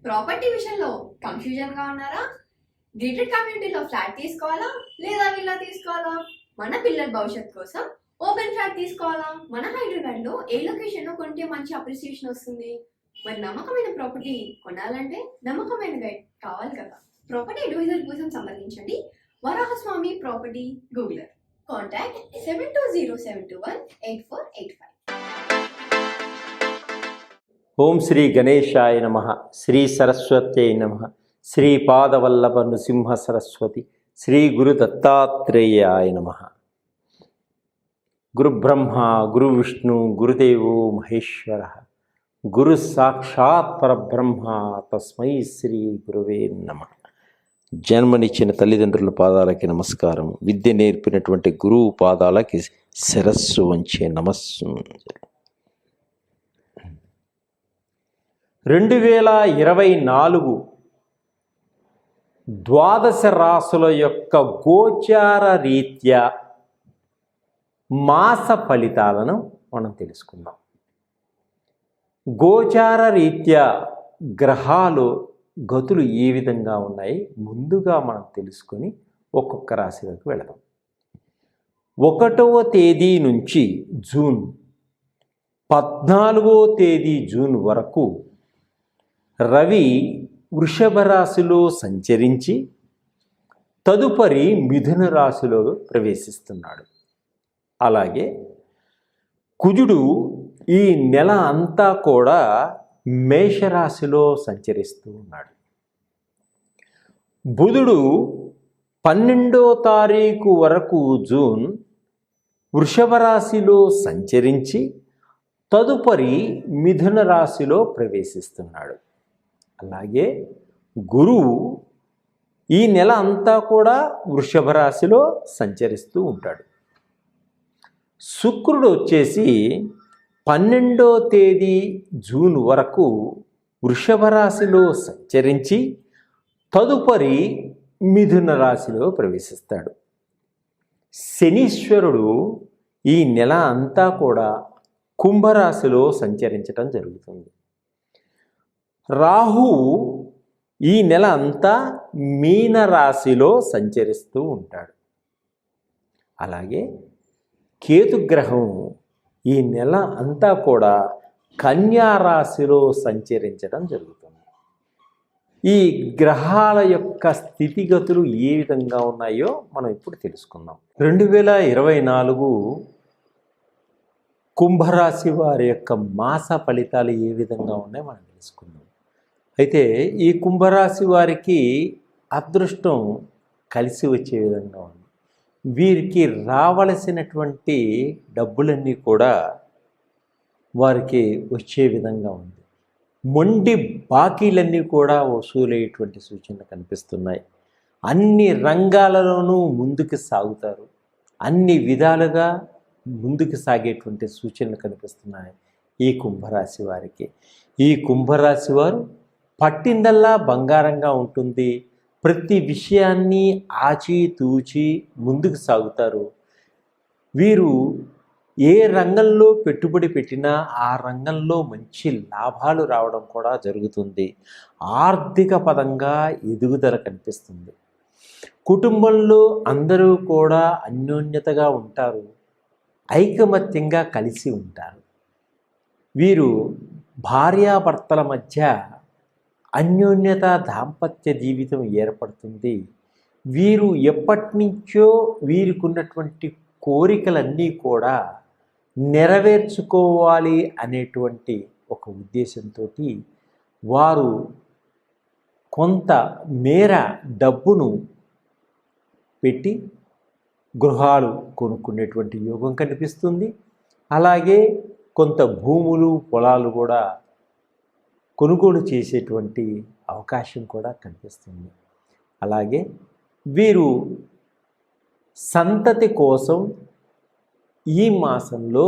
Property విషయంలో confusion గా ఉన్నారా? గేటెడ్ కమ్యూనిటీలో ఫ్లాట్ తీసుకోవాలా లేదా విల్లా తీసుకోవాలా? మన పిల్లల భవిష్యత్ కోసం ఓపెన్ ఫ్లాట్ తీసుకోవాలా? మన హైదరాబాద్ లో ఏ లొకేషన్ లో కొంటే మంచి అప్రిసియేషన్ వస్తుంది? మరి నమ్మకమైన ప్రాపర్టీ కొనాలంటే నమ్మకమైన గైడ్ కావాలి కదా. ప్రాపర్టీ అడ్వైజర్ కోసం సంప్రదించండి వరాహస్వామి ప్రాపర్టీ గూగులర్. కాంటాక్ట్ 7207218485. ఓం శ్రీ గణేశాయ నమః. శ్రీ సరస్వత్యై నమః. శ్రీ పాదవల్లభ నృసింహ సరస్వతి శ్రీ గురు దత్తాత్రేయాయ నమః. గురు బ్రహ్మ గురు విష్ణు గురుదేవో మహేశ్వర గురు సాక్షాత్ పరబ్రహ్మ తస్మై శ్రీ గురువే నమః. జన్మనిచ్చిన తల్లిదండ్రుల పాదాలకి నమస్కారం. విద్య నేర్పినటువంటి గురువు పాదాలకి శిరస్సు వంచే నమస్సు. 2024 ద్వాదశ రాశుల యొక్క గోచార రీత్యా మాస ఫలితాలను మనం తెలుసుకుందాం. గోచార రీత్యా గ్రహాలు గతులు ఏ విధంగా ఉన్నాయి ముందుగా మనం తెలుసుకొని ఒక్కొక్క రాశిలోకి వెళదాం. 1వ తేదీ నుంచి జూన్ 14వ తేదీ జూన్ వరకు రవి వృషభ రాశిలో సంచరించి తదుపరి మిథున రాశిలో ప్రవేశిస్తున్నాడు. అలాగే కుజుడు ఈ నెల అంతా కూడా మేషరాశిలో సంచరిస్తూ ఉన్నాడు. బుధుడు 12వ తారీఖు వరకు జూన్ వృషభ రాశిలో సంచరించి తదుపరి మిథున రాశిలో ప్రవేశిస్తున్నాడు. అలాగే గురువు ఈ నెల అంతా కూడా వృషభ రాశిలో సంచరిస్తూ ఉంటాడు. శుక్రుడు వచ్చేసి 12వ తేదీ జూన్ వరకు వృషభ రాశిలో సంచరించి తదుపరి మిథున రాశిలో ప్రవేశిస్తాడు. శనీశ్వరుడు ఈ నెల అంతా కూడా కుంభరాశిలో సంచరించటం జరుగుతుంది. రాహు ఈ నెల అంతా మీనరాశిలో సంచరిస్తూ ఉంటాడు. అలాగే కేతుగ్రహం ఈ నెల అంతా కూడా కన్యా రాశిలో సంచరించడం జరుగుతుంది. ఈ గ్రహాల యొక్క స్థితిగతులు ఏ విధంగా ఉన్నాయో మనం ఇప్పుడు తెలుసుకుందాం. 2024 కుంభరాశి వారి యొక్క మాస ఫలితాలు ఏ విధంగా ఉన్నాయో మనం తెలుసుకుందాం. అయితే ఈ కుంభరాశి వారికి అదృష్టం కలిసి వచ్చే విధంగా ఉంది. వీరికి రావలసినటువంటి డబ్బులన్నీ కూడా వారికి వచ్చే విధంగా ఉంది. మొండి బాకీలన్నీ కూడా వసూలయ్యేటువంటి సూచనలు కనిపిస్తున్నాయి. అన్ని రంగాలలోనూ ముందుకు సాగుతారు. అన్ని విధాలుగా ముందుకు సాగేటువంటి సూచనలు కనిపిస్తున్నాయి ఈ కుంభరాశి వారికి. ఈ కుంభరాశి వారు పట్టిందల్లా బంగారంగా ఉంటుంది. ప్రతి విషయాన్ని ఆచితూచి ముందుకు సాగుతారు. వీరు ఏ రంగంలో పెట్టుబడి పెట్టినా ఆ రంగంలో మంచి లాభాలు రావడం కూడా జరుగుతుంది. ఆర్థిక పరంగా ఎదుగుదల కనిపిస్తుంది. కుటుంబంలో అందరూ కూడా అన్యోన్యతగా ఉంటారు. ఐకమత్యంగా కలిసి ఉంటారు. వీరు భార్యాభర్తల మధ్య అన్యోన్యత దాంపత్య జీవితం ఏర్పడుతుంది. వీరు ఎప్పటి నుంచో వీరికి ఉన్నటువంటి కోరికలన్నీ కూడా నెరవేర్చుకోవాలి అనేటువంటి ఒక ఉద్దేశంతో వారు కొంత మేర డబ్బును పెట్టి గృహాలు కొనుక్కునేటువంటి యోగం కనిపిస్తుంది. అలాగే కొంత భూములు పొలాలు కూడా కొనుగోలు చేసేటువంటి అవకాశం కూడా కనిపిస్తుంది. అలాగే వీరు సంతతి కోసం ఈ మాసంలో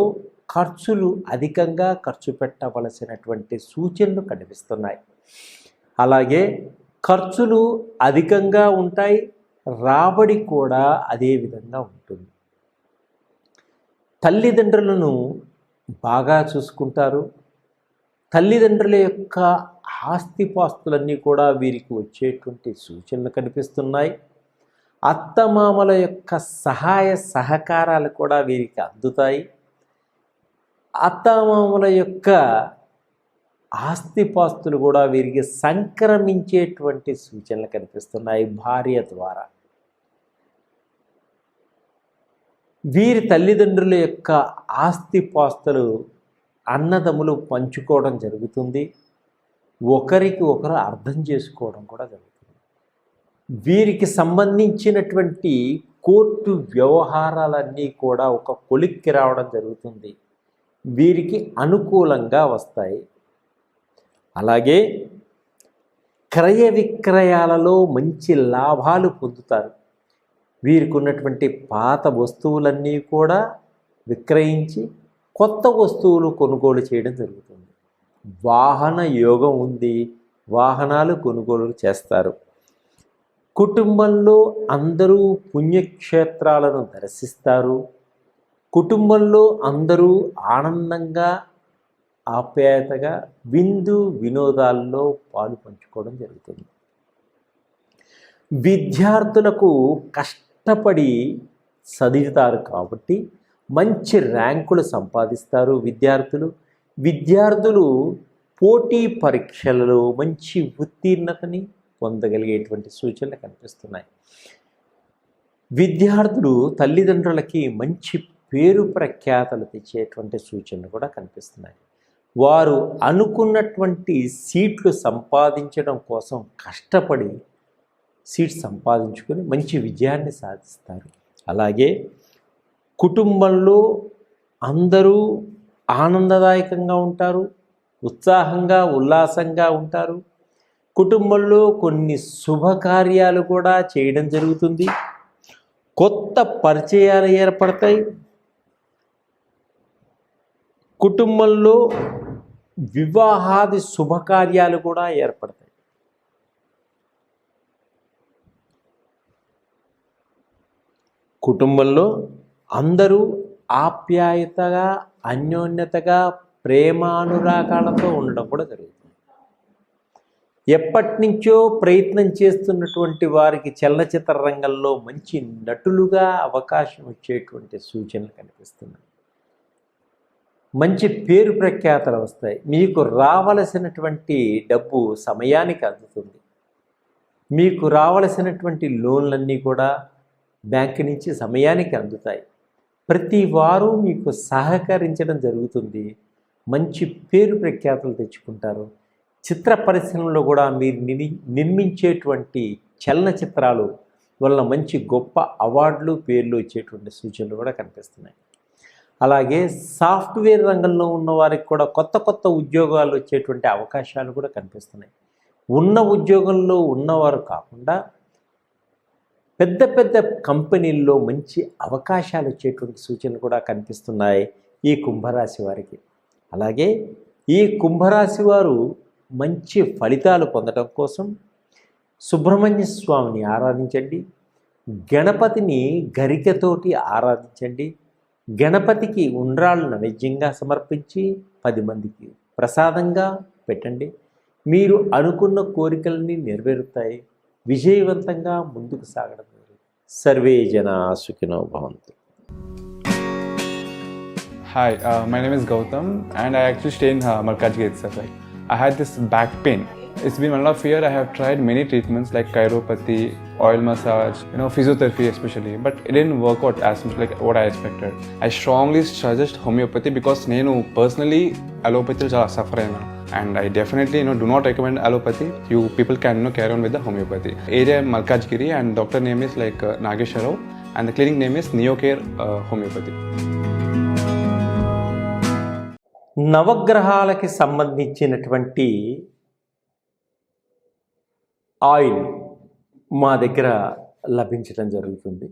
ఖర్చులు అధికంగా ఖర్చు పెట్టవలసినటువంటి సూచనలు కనిపిస్తున్నాయి. అలాగే ఖర్చులు అధికంగా ఉంటాయి, రాబడి కూడా అదే విధంగా ఉంటుంది. తల్లిదండ్రులను బాగా చూసుకుంటారు. తల్లిదండ్రుల యొక్క ఆస్తిపాస్తులన్నీ కూడా వీరికి వచ్చేటువంటి సూచనలు కనిపిస్తున్నాయి. అత్తమామల యొక్క సహాయ సహకారాలు కూడా వీరికి అందుతాయి. అత్తమామల యొక్క ఆస్తిపాస్తులు కూడా వీరికి సంక్రమించేటువంటి సూచనలు కనిపిస్తున్నాయి భార్య ద్వారా. వీరి తల్లిదండ్రుల యొక్క ఆస్తిపాస్తులు అన్నదమ్ములు పంచుకోవడం జరుగుతుంది. ఒకరికి ఒకరు అర్థం చేసుకోవడం కూడా జరుగుతుంది. వీరికి సంబంధించినటువంటి కోర్టు వ్యవహారాలన్నీ కూడా ఒక కొలిక్కి రావడం జరుగుతుంది. వీరికి అనుకూలంగా వస్తాయి. అలాగే క్రయ విక్రయాలలో మంచి లాభాలు పొందుతారు. వీరికి ఉన్నటువంటి పాత వస్తువులన్నీ కూడా విక్రయించి కొత్త వస్తువులు కొనుగోలు చేయడం జరుగుతుంది. వాహన యోగం ఉంది, వాహనాలు కొనుగోలు చేస్తారు. కుటుంబంలో అందరూ పుణ్యక్షేత్రాలను దర్శిస్తారు. కుటుంబంలో అందరూ ఆనందంగా ఆప్యాయతగా విందు వినోదాల్లో పాలు పంచుకోవడం జరుగుతుంది. విద్యార్థులకు కష్టపడి చదువుతారు కాబట్టి మంచి ర్యాంకులు సంపాదిస్తారు. విద్యార్థులు పోటీ పరీక్షలలో మంచి ఉత్తీర్ణతని పొందగలిగేటువంటి సూచనలు కనిపిస్తున్నాయి. విద్యార్థులు తల్లిదండ్రులకి మంచి పేరు ప్రఖ్యాతలు తెచ్చేటువంటి సూచనలు కూడా కనిపిస్తున్నాయి. వారు అనుకున్నటువంటి సీట్లు సంపాదించడం కోసం కష్టపడి సీట్ సంపాదించుకొని మంచి విజయాన్ని సాధిస్తారు. అలాగే కుటుంబంలో అందరూ ఆనందదాయకంగా ఉంటారు, ఉత్సాహంగా ఉల్లాసంగా ఉంటారు. కుటుంబంలో కొన్ని శుభకార్యాలు కూడా చేయడం జరుగుతుంది. కొత్త పరిచయాలు ఏర్పడతాయి. కుటుంబంలో వివాహాది శుభకార్యాలు కూడా ఏర్పడతాయి. కుటుంబంలో అందరూ ఆప్యాయతగా అన్యోన్యతగా ప్రేమానురాగాలతో ఉండడం కూడా జరుగుతుంది. ఎప్పటి నుంచో ప్రయత్నం చేస్తున్నటువంటి వారికి చలనచిత్ర రంగంలో మంచి నటులుగా అవకాశం వచ్చేటువంటి సూచనలు కనిపిస్తున్నాయి. మంచి పేరు ప్రఖ్యాతలు వస్తాయి. మీకు రావలసినటువంటి డబ్బు సమయానికి అందుతుంది. మీకు రావలసినటువంటి లోన్లన్నీ కూడా బ్యాంకు నుంచి సమయానికి అందుతాయి. ప్రతి వారు మీకు సహకరించడం జరుగుతుంది. మంచి పేరు ప్రఖ్యాతలు తెచ్చుకుంటారు. చిత్ర పరిశ్రమలో కూడా మీరు నిర్మించేటువంటి చలనచిత్రాలు వల్ల మంచి గొప్ప అవార్డులు పేర్లు వచ్చేటువంటి సూచనలు కూడా కనిపిస్తున్నాయి. అలాగే సాఫ్ట్వేర్ రంగంలో ఉన్న వారికి కూడా కొత్త కొత్త ఉద్యోగాలు వచ్చేటువంటి అవకాశాలు కూడా కనిపిస్తున్నాయి. ఉన్న ఉద్యోగంలో ఉన్నవారు కాకుండా పెద్ద పెద్ద కంపెనీల్లో మంచి అవకాశాలు వచ్చేటువంటి సూచనలు కూడా కనిపిస్తున్నాయి ఈ కుంభరాశి వారికి. అలాగే ఈ కుంభరాశి వారు మంచి ఫలితాలు పొందడం కోసం సుబ్రహ్మణ్య స్వామిని ఆరాధించండి. గణపతిని గరికతోటి ఆరాధించండి. గణపతికి ఉండ్రాళ్ళు నైవేద్యంగా సమర్పించి 10 మందికి ప్రసాదంగా పెట్టండి. మీరు అనుకున్న కోరికలన్నీ నెరవేరుతాయి. విజయవంతంగా ముందుకు సాగడం. సర్వే జనా సుఖినో భవంతు. Hi, my name is Gautam and I actually stay in Malkajgiri itself. Like, I had this back pain. It's been 1.5 years. I have tried many treatments like chiropathy, oil massage, physiotherapy especially, but it didn't work out as much like what I expected. I strongly suggest homeopathy because నేను personally allopathy చాలా suffer అయినా. And I definitely do not recommend allopathy. You people can carry on with the homeopathy. Area Malkajgiri and doctor name is like Nageswar Rao and the clinic name is Neocare Homeopathy. నవగ్రహాలకి సంబంధించినటువంటి oil మా దగ్గర లభించడం జరుగుతుంది.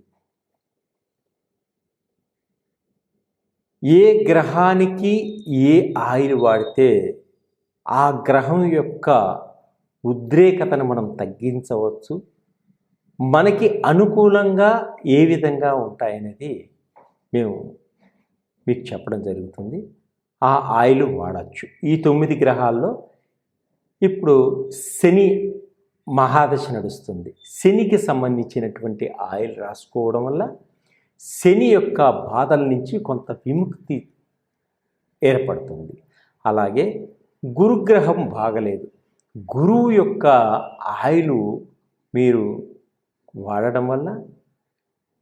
ఏ గ్రహానికి ఏ oil వాడితే ఆ గ్రహం యొక్క ఉద్రేకతను మనం తగ్గించవచ్చు, మనకి అనుకూలంగా ఏ విధంగా ఉంటాయనేది మేము మీకు చెప్పడం జరుగుతుంది. ఆ ఆయిల్ వాడచ్చు. ఈ 9 గ్రహాల్లో ఇప్పుడు శని మహాదశ నడుస్తుంది. శనికి సంబంధించినటువంటి ఆయిల్ రాసుకోవడం వల్ల శని యొక్క బాధల నుంచి కొంత విముక్తి ఏర్పడుతుంది. అలాగే గురుగ్రహం బాగలేదు. గురువు యొక్క ఆయిల్ మీరు వాడడం వల్ల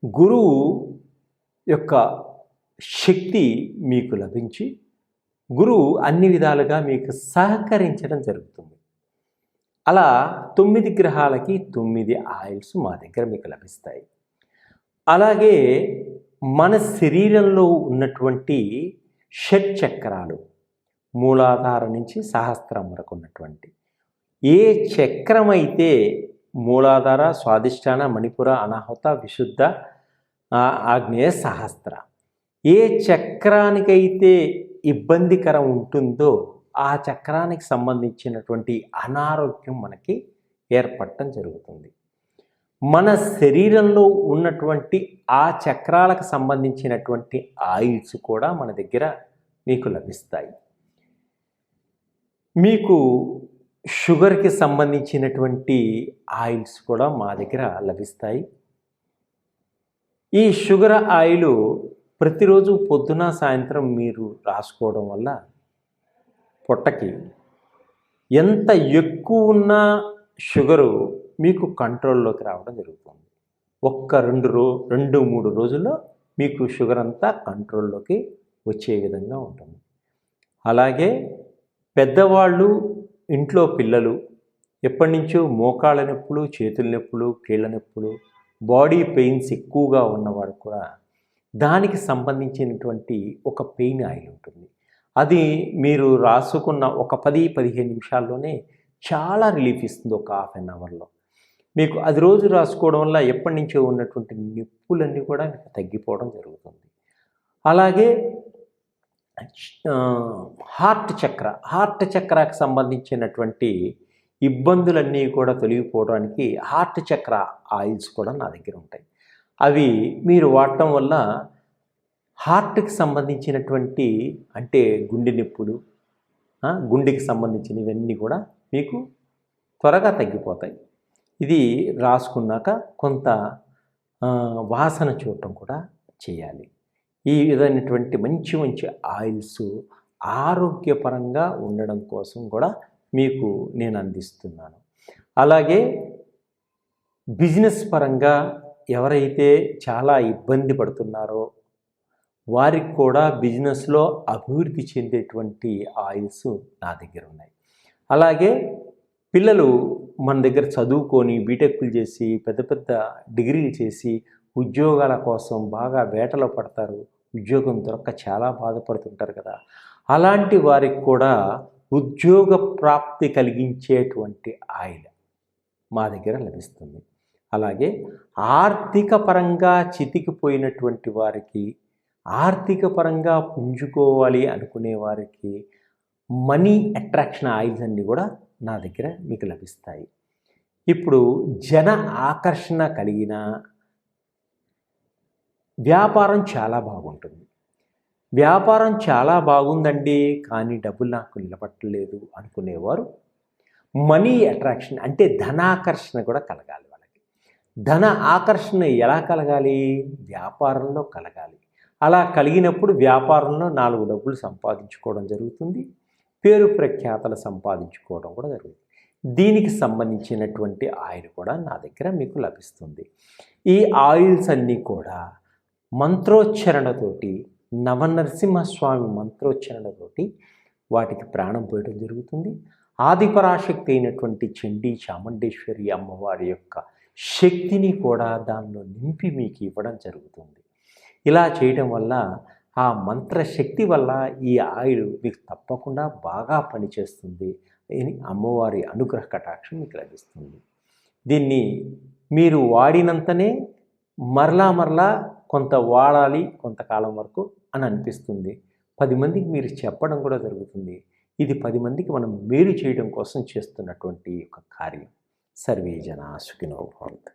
గురువు యొక్క శక్తి మీకు లభించి గురువు అన్ని విధాలుగా మీకు సహకరించడం జరుగుతుంది. అలా 9 గ్రహాలకి 9 ఆయిల్స్ మా దగ్గర మీకు లభిస్తాయి. అలాగే మన శరీరంలో ఉన్నటువంటి షట్ చక్రాలు, మూలాధార నుంచి సహస్రం వరకు ఉన్నటువంటి ఏ చక్రం అయితే మూలాధార, స్వాదిష్టాన, మణిపుర, అనాహత, విశుద్ధ, ఆగ్నేయ, సహస్ర, ఏ చక్రానికైతే ఇబ్బందికరం ఉంటుందో ఆ చక్రానికి సంబంధించినటువంటి అనారోగ్యం మనకి ఏర్పడటం జరుగుతుంది. మన శరీరంలో ఉన్నటువంటి ఆ చక్రాలకు సంబంధించినటువంటి ఆయిల్స్ కూడా మన దగ్గర మీకు లభిస్తాయి. మీకు షుగర్కి సంబంధించినటువంటి ఆయిల్స్ కూడా మా దగ్గర లభిస్తాయి. ఈ షుగర్ ఆయిల్ ప్రతిరోజు పొద్దున సాయంత్రం మీరు రాసుకోవడం వల్ల పొట్టకి ఎంత ఎక్కువ ఉన్న షుగరు మీకు కంట్రోల్లోకి రావడం జరుగుతుంది. ఒక్క 2-3 రోజుల్లో మీకు షుగర్ అంతా కంట్రోల్లోకి వచ్చే విధంగా ఉంటుంది. అలాగే పెద్దవాళ్ళు, ఇంట్లో పిల్లలు ఎప్పటి నుంచో మోకాళ్ళ నొప్పులు, చేతుల నొప్పులు, కీళ్ళ నొప్పులు, బాడీ పెయిన్స్ ఎక్కువగా ఉన్నవాడు కూడా దానికి సంబంధించినటువంటి ఒక పెయిన్ ఆయిల్ ఉంటుంది. అది మీరు రాసుకున్న ఒక 10-15 నిమిషాల్లోనే చాలా రిలీఫ్ ఇస్తుంది. ఒక హాఫ్ అన్ అవర్లో మీకు అది రోజు రాసుకోవడం వల్ల ఎప్పటి నుంచో ఉన్నటువంటి నొప్పులన్నీ కూడా మీకు తగ్గిపోవడం జరుగుతుంది. అలాగే హార్ట్ చక్రాకి సంబంధించినటువంటి ఇబ్బందులన్నీ కూడా తొలగిపోవడానికి హార్ట్ చక్ర ఆయిల్స్ కూడా నా దగ్గర ఉంటాయి. అవి మీరు వాడటం వల్ల హార్ట్కి సంబంధించినటువంటి అంటే గుండె నొప్పులు, గుండెకి సంబంధించినవన్నీ కూడా మీకు త్వరగా తగ్గిపోతాయి. ఇది రాసుకున్నాక కొంత వాసన చూడటం కూడా చేయాలి. ఈ విధమైనటువంటి మంచి మంచి ఆయిల్స్ ఆరోగ్యపరంగా ఉండడం కోసం కూడా మీకు నేను అందిస్తున్నాను. అలాగే బిజినెస్ పరంగా ఎవరైతే చాలా ఇబ్బంది పడుతున్నారో వారికి కూడా బిజినెస్లో అభివృద్ధి చెందేటువంటి ఆయిల్స్ నా దగ్గర ఉన్నాయి. అలాగే పిల్లలు మన దగ్గర చదువుకొని బీటెక్లు చేసి పెద్ద పెద్ద డిగ్రీలు చేసి ఉద్యోగాల కోసం బాగా వేటలో పడతారు. ఉద్యోగం దొరక్క చాలా బాధపడుతుంటారు కదా. అలాంటి వారికి కూడా ఉద్యోగ ప్రాప్తి కలిగించేటువంటి ఆయిల్ మా దగ్గర లభిస్తుంది. అలాగే ఆర్థిక పరంగా చితికిపోయినటువంటి వారికి, ఆర్థిక పరంగా పుంజుకోవాలి అనుకునే వారికి మనీ అట్రాక్షన్ ఆయిల్స్ అన్నీ కూడా నా దగ్గర మీకు లభిస్తాయి. ఇప్పుడు జన ఆకర్షణ కలిగిన వ్యాపారం చాలా బాగుంటుంది. వ్యాపారం చాలా బాగుందండి కానీ డబ్బులు నాకు నిలబట్టలేదు అనుకునేవారు మనీ అట్రాక్షన్ అంటే ధనాకర్షణ కూడా కలగాలి. వాళ్ళకి ధన ఆకర్షణ ఎలా కలగాలి? వ్యాపారంలో కలగాలి. అలా కలిగినప్పుడు వ్యాపారంలో 4 డబ్బులు సంపాదించుకోవడం జరుగుతుంది. పేరు ప్రఖ్యాతలు సంపాదించుకోవడం కూడా జరుగుతుంది. దీనికి సంబంధించినటువంటి ఆయిల్ కూడా నా దగ్గర మీకు లభిస్తుంది. ఈ ఆయిల్స్ అన్నీ కూడా మంత్రోచ్చరణతోటి, నవనరసింహస్వామి మంత్రోచ్చరణతోటి వాటికి ప్రాణం పోయడం జరుగుతుంది. ఆదిపరాశక్తి అయినటువంటి చండీ చాముండేశ్వరి అమ్మవారి యొక్క శక్తిని కూడా దానిలో నింపి మీకు ఇవ్వడం జరుగుతుంది. ఇలా చేయడం వల్ల ఆ మంత్రశక్తి వల్ల ఈ ఆయిల్ మీకు తప్పకుండా బాగా పనిచేస్తుంది అని అమ్మవారి అనుగ్రహ కటాక్షం మీకు లభిస్తుంది. దీన్ని మీరు వాడినంతనే మరలా కొంత వాడాలి కొంతకాలం వరకు అని అనిపిస్తుంది. 10 మందికి మీరు చెప్పడం కూడా జరుగుతుంది. ఇది 10 మందికి మనం మేలు చేయడం కోసం చేస్తున్నటువంటి ఒక కార్యం. సర్వే జనా సుఖినో భవంతు.